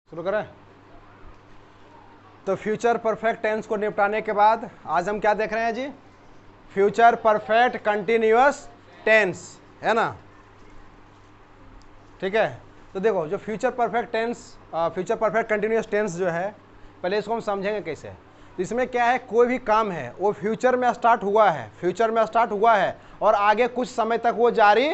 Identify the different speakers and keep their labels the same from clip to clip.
Speaker 1: शुरू करें। तो फ्यूचर परफेक्ट टेंस को निपटाने के बाद आज हम क्या देख रहे हैं जी? फ्यूचर परफेक्ट कंटिन्यूअस टेंस, है ना? ठीक है। तो देखो, जो future perfect tense, future perfect continuous tense जो है, पहले इसको हम समझेंगे कैसे। तो इसमें क्या है, कोई भी काम है वो फ्यूचर में स्टार्ट हुआ है, फ्यूचर में स्टार्ट हुआ है और आगे कुछ समय तक वो जारी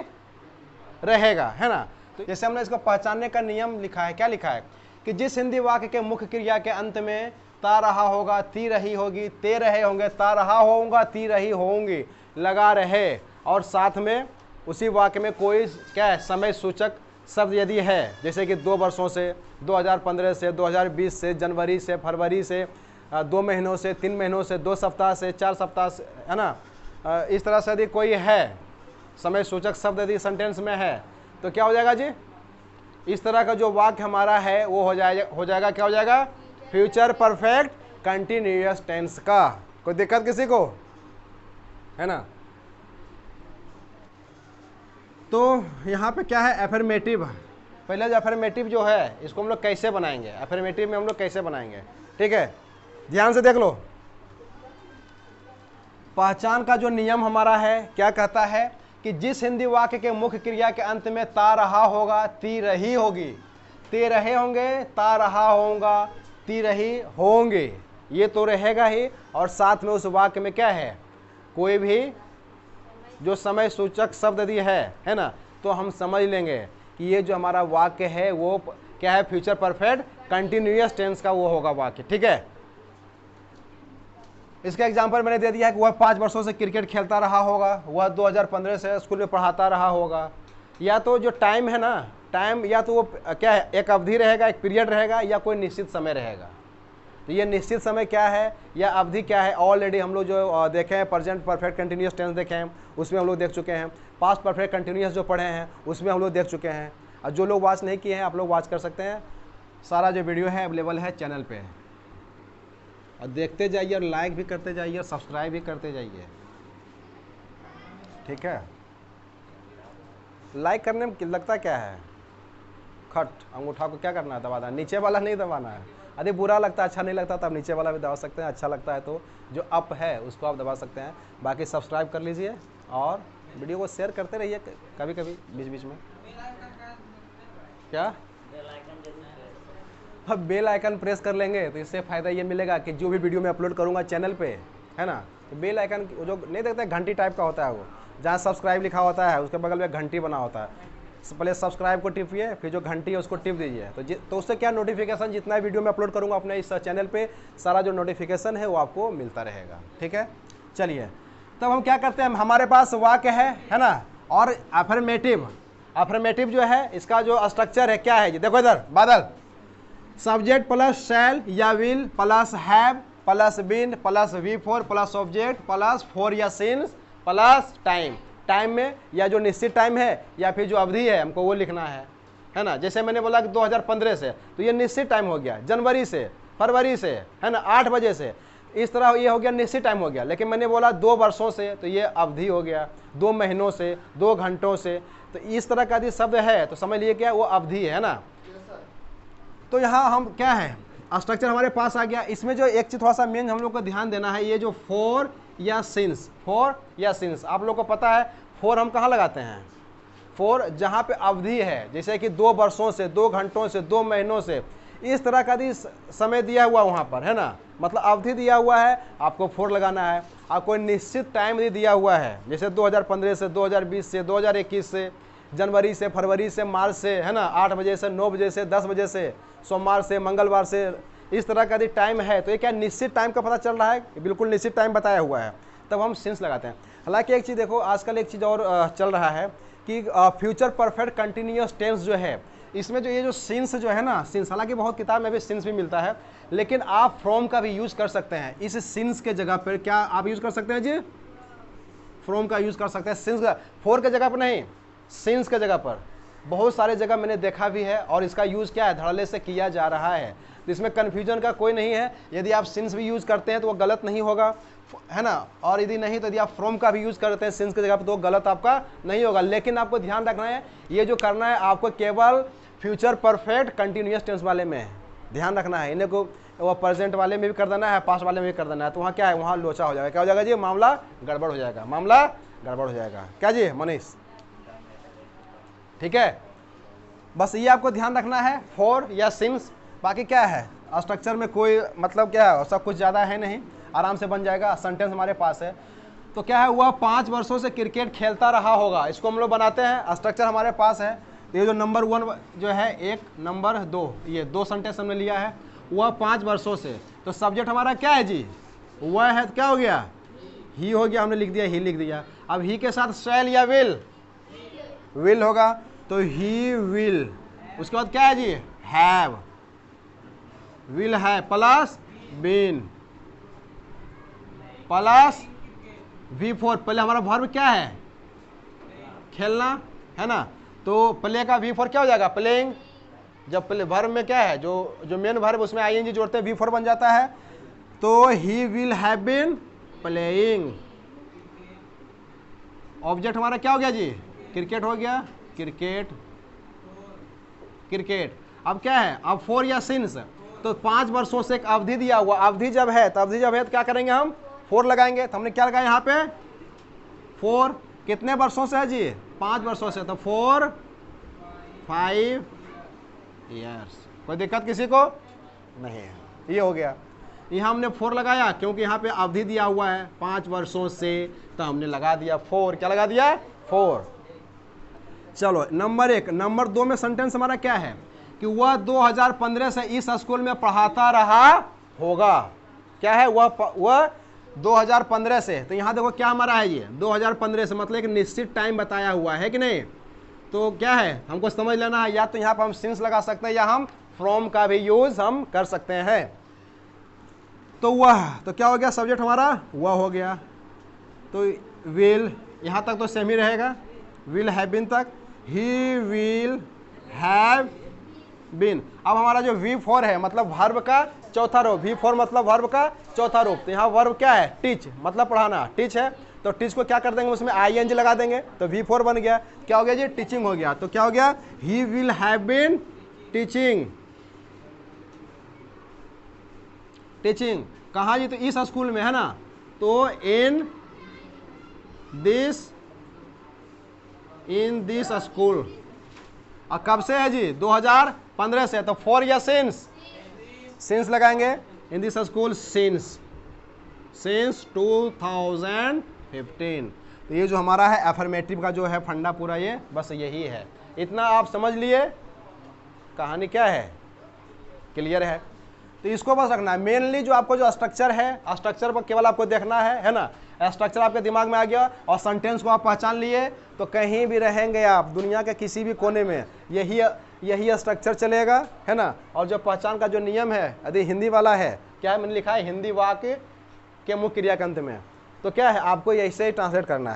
Speaker 1: रहेगा, है ना? तो जैसे हमने इसको पहचानने का नियम लिखा है, क्या लिखा है कि जिस हिंदी वाक्य के मुख्य क्रिया के अंत में ता रहा होगा, ती रही होगी, ते रहे होंगे, ता रहा होगा, ती रही होंगी लगा रहे, और साथ में उसी वाक्य में कोई क्या है, समय सूचक शब्द यदि है, जैसे कि 2 वर्षों से, 2015 से, 2020 से, जनवरी से, फरवरी से, 2 महीनों से, 3 महीनों से, 2 सप्ताह से, 4 सप्ताह से, है ना? इस तरह से यदि कोई है समय सूचक शब्द यदि सेंटेंस में है तो क्या हो जाएगा जी? इस तरह का जो वाक्य हमारा है वो हो जाएगा क्या हो जाएगा? फ्यूचर परफेक्ट कंटिन्यूअस टेंस का। कोई दिक्कत किसी को, है ना? तो यहाँ पे क्या है, एफर्मेटिव। पहले जो एफर्मेटिव जो है इसको हम लोग कैसे बनाएंगे, एफर्मेटिव में हम लोग कैसे बनाएंगे, ठीक है? ध्यान से देख लो। पहचान का जो नियम हमारा है क्या कहता है कि जिस हिंदी वाक्य के मुख्य क्रिया के अंत में ता रहा होगा, ती रही होगी, ते रहे होंगे, ता रहा होगा, ती रही होंगे, ये तो रहेगा ही, और साथ में उस वाक्य में क्या है, कोई भी जो समय सूचक शब्द यदि है ना, तो हम समझ लेंगे कि ये जो हमारा वाक्य है वो क्या है, फ्यूचर परफेक्ट कंटिन्यूअस टेंस का वो होगा वाक्य, ठीक है? इसका एग्जाम्पल मैंने दे दिया है कि वह 5 वर्षों से क्रिकेट खेलता रहा होगा, वह 2015 से स्कूल में पढ़ाता रहा होगा। या तो जो टाइम है ना, टाइम या तो वो क्या है, एक अवधि रहेगा, एक पीरियड रहेगा, या कोई निश्चित समय रहेगा। तो ये निश्चित समय क्या है या अवधि क्या है, ऑलरेडी हम लोग जो देखे हैं, प्रेजेंट परफेक्ट कंटिन्यूअस टेंस देखे हैं उसमें हम लोग देख चुके हैं, पास्ट परफेक्ट कंटिन्यूअस जो पढ़े हैं उसमें हम लोग देख चुके हैं। और जो लोग वॉच नहीं किए हैं आप लोग वॉच कर सकते हैं, सारा जो वीडियो है अवेलेबल है चैनल पे, और देखते जाइए और लाइक भी करते जाइए और सब्सक्राइब भी करते जाइए, ठीक है? लाइक करने में लगता क्या है, खट अंगूठा को क्या करना है, दबाना, नीचे वाला नहीं दबाना है। यदि बुरा लगता है, अच्छा नहीं लगता, तब नीचे वाला भी दबा सकते हैं, अच्छा लगता है तो जो अप है उसको आप दबा सकते हैं। बाकी सब्सक्राइब कर लीजिए और वीडियो को शेयर करते रहिए कभी कभी बीच बीच में। क्या अब बेल आइकन प्रेस कर लेंगे तो इससे फ़ायदा ये मिलेगा कि जो भी वीडियो मैं अपलोड करूँगा चैनल पे, है ना, तो बेल आइकन जो नहीं देखते घंटी टाइप का होता है, वो जहाँ सब्सक्राइब लिखा होता है उसके बगल में घंटी बना होता है, पहले सब्सक्राइब को टिपिए, फिर जो घंटी है उसको टिप दीजिए, तो उससे क्या नोटिफिकेशन, जितना वीडियो मैं अपलोड करूँगा अपने इस चैनल पर, सारा जो नोटिफिकेशन है वो आपको मिलता रहेगा, ठीक है? चलिए, तब हम क्या करते हैं, हमारे पास वाक्य है ना, और अफर्मेटिव जो है इसका जो स्ट्रक्चर है क्या है जी? देखो इधर, बादल, सब्जेक्ट प्लस शैल या will plus have plus been plus V4 plus object plus for या सिंस प्लस टाइम। टाइम में या जो निश्चित टाइम है या फिर जो अवधि है हमको वो लिखना है ना? जैसे मैंने बोला कि 2015 से, तो ये निश्चित टाइम हो गया, जनवरी से, फरवरी से, है ना, 8 बजे से, इस तरह ये हो गया निश्चित टाइम हो गया। लेकिन मैंने बोला 2 वर्षों से, तो ये अवधि हो गया, 2 महीनों से, 2 घंटों से, तो इस तरह का यदि शब्द है तो समझ लिए क्या वो अवधि है ना। तो यहाँ हम क्या है, स्ट्रक्चर हमारे पास आ गया। इसमें जो एक चीज थोड़ा सा मेन हम लोग को ध्यान देना है, ये जो फॉर या सिंस, आप लोग को पता है फॉर हम कहाँ लगाते हैं? फॉर जहाँ पे अवधि है, जैसे कि 2 वर्षों से, 2 घंटों से, 2 महीनों से, इस तरह का यदि समय दिया हुआ वहाँ पर, है ना, मतलब अवधि दिया हुआ है, आपको फॉर लगाना है। और कोई निश्चित टाइम यदि दिया हुआ है, जैसे 2015 से, 2020 से, 2021 से, जनवरी से, फरवरी से, मार्च से, है ना, 8 बजे से, 9 बजे से, 10 बजे से, सोमवार से, मंगलवार से, इस तरह का यदि टाइम है तो ये क्या निश्चित टाइम का पता चल रहा है, बिल्कुल निश्चित टाइम बताया हुआ है, तब हम सिंस लगाते हैं। हालांकि एक चीज़ देखो, आजकल एक चीज़ और चल रहा है कि फ्यूचर परफेक्ट कंटिन्यूअस टेंस जो है, इसमें जो ये जो सिंस जो है ना, सिंस, हालांकि बहुत किताब में भी सिंस भी मिलता है, लेकिन आप फ्रॉम का भी यूज़ कर सकते हैं। इस सिंस के जगह पर क्या आप यूज़ कर सकते हैं जी? फ्रॉम का यूज़ कर सकते हैं, सिंस का, फॉर के जगह पर नहीं, सिंस के जगह पर। बहुत सारे जगह मैंने देखा भी है और इसका यूज़ क्या है, धड़ल्ले से किया जा रहा है, तो इसमें कन्फ्यूजन का कोई नहीं है। यदि आप सिंस भी यूज़ करते हैं तो वो गलत नहीं होगा, है ना, और यदि नहीं तो यदि आप फ्रॉम का भी यूज़ करते हैं सिंस की जगह पर तो गलत आपका नहीं होगा। लेकिन आपको ध्यान रखना है, ये जो करना है आपको केवल फ्यूचर परफेक्ट कंटिन्यूअस टेंस वाले में है, ध्यान रखना है, इन्हें को वो प्रेजेंट वाले में भी कर देना है, पास्ट वाले में भी कर देना है, तो वहाँ क्या है, वहाँ लोचा हो जाएगा, क्या हो जाएगा जी, मामला गड़बड़ हो जाएगा, मामला गड़बड़ हो जाएगा। क्या जी मनीष, ठीक है, बस ये आपको ध्यान रखना है, फॉर या सिंस। बाकी क्या है, स्ट्रक्चर में कोई मतलब क्या है, सब कुछ ज़्यादा है नहीं, आराम से बन जाएगा। सेंटेंस हमारे पास है, तो क्या है, वह 5 वर्षों से क्रिकेट खेलता रहा होगा, इसको हम लोग बनाते हैं। स्ट्रक्चर हमारे पास है, ये जो नंबर 1 जो है, 1 नंबर 2, ये 2 सेंटेंस हमने लिया है, वह 5 वर्षों से। तो सब्जेक्ट हमारा क्या है जी, वह है, क्या हो गया, ही हो गया, हमने लिख दिया, ही लिख दिया। अब ही के साथ शैल या विल होगा, तो ही विल, उसके बाद क्या है जी, हैव, विल है प्लस बीन प्लस V4। पहले हमारा वर्ब क्या है, खेलना है ना, तो प्ले का V4 क्या हो जाएगा, प्लेइंग। जब प्ले वर्ब में क्या है, जो मेन वर्ब उसमें ING जोड़ते हैं, V4 बन जाता है, तो he will have been playing. Object हमारा क्या हो गया जी, क्रिकेट हो गया, क्रिकेट। अब क्या है, अब फॉर या सिंस, तो 5 वर्षों से एक अवधि दिया हुआ, अवधि जब है तो क्या करेंगे हम, 4 लगाएंगे। तो हमने क्या लगाया यहाँ पे, 4, कितने वर्षों से है जी, 5 वर्षों से, तो 4 5 ईयर्स। कोई दिक्कत किसी को नहीं है, ये हो गया। यहाँ हमने 4 लगाया क्योंकि यहाँ पे अवधि दिया हुआ है 5 वर्षों से, तो हमने लगा दिया 4। क्या लगा दिया, 4। चलो नंबर 1, नंबर 2 में सेंटेंस हमारा क्या है कि वह 2015 से इस स्कूल में पढ़ाता रहा होगा। क्या है, वह 2015 से, तो यहाँ देखो क्या हमारा है, ये 2015 से मतलब एक निश्चित टाइम बताया हुआ है कि नहीं। तो क्या है, हमको समझ लेना है, या तो यहाँ पर हम सिंस लगा सकते हैं, या हम फ्रॉम का भी यूज हम कर सकते हैं। तो वह, तो क्या हो गया, सब्जेक्ट हमारा वह हो गया, तो विल यहाँ तक तो सेम ही रहेगा, विल हैव बीन तक, ही विल हैव बीन। अब हमारा जो V4 है मतलब वर्ब का चौथा रूप, V4 मतलब वर्ब का चौथा रूप, तो यहाँ वर्ब क्या है, टीच, मतलब पढ़ाना, टीच है, तो टीच को क्या कर देंगे, उसमें ING लगा देंगे, तो V4 बन गया। क्या हो गया जी, टीचिंग हो गया। तो क्या हो गया, he will have been teaching. Teaching कहाँ जी, तो इस स्कूल में है ना, तो इन दिस स्कूल। और कब से है जी, 2015 से, तो फॉर या सिंस लगाएंगे, इन दिस स्कूल सिंस 2015। तो ये जो हमारा है एफर्मेटिव का जो है फंडा पूरा, ये बस यही है, इतना आप समझ लिए, कहानी क्या है, क्लियर है। तो इसको बस रखना है, मेनली जो आपको जो स्ट्रक्चर है, स्ट्रक्चर पर केवल आपको देखना है ना, स्ट्रक्चर आपके दिमाग में आ गया और सेंटेंस को आप पहचान लिए, तो कहीं भी रहेंगे आप दुनिया के किसी भी कोने में यही स्ट्रक्चर चलेगा, है ना। और जो पहचान का जो नियम है, यदि हिंदी वाला है, क्या है, मैंने लिखा है हिंदी वाक्य के मुख्य क्रिया के अंत में, तो क्या है, आपको ऐसे ही ट्रांसलेट करना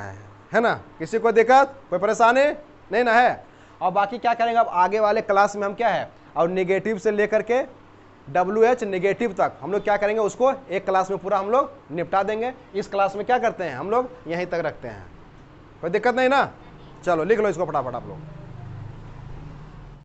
Speaker 1: है ना। किसी को दिक्कत, कोई परेशानी नहीं ना है। और बाकी क्या करेंगे अब आगे वाले क्लास में हम क्या है, और नेगेटिव से लेकर के WH नेगेटिव तक हम लोग क्या करेंगे, उसको एक क्लास में पूरा हम लोग निपटा देंगे। इस क्लास में क्या करते हैं, हम लोग यहीं तक रखते हैं, कोई दिक्कत नहीं ना। चलो लिख लो इसको फटाफट आप लोग।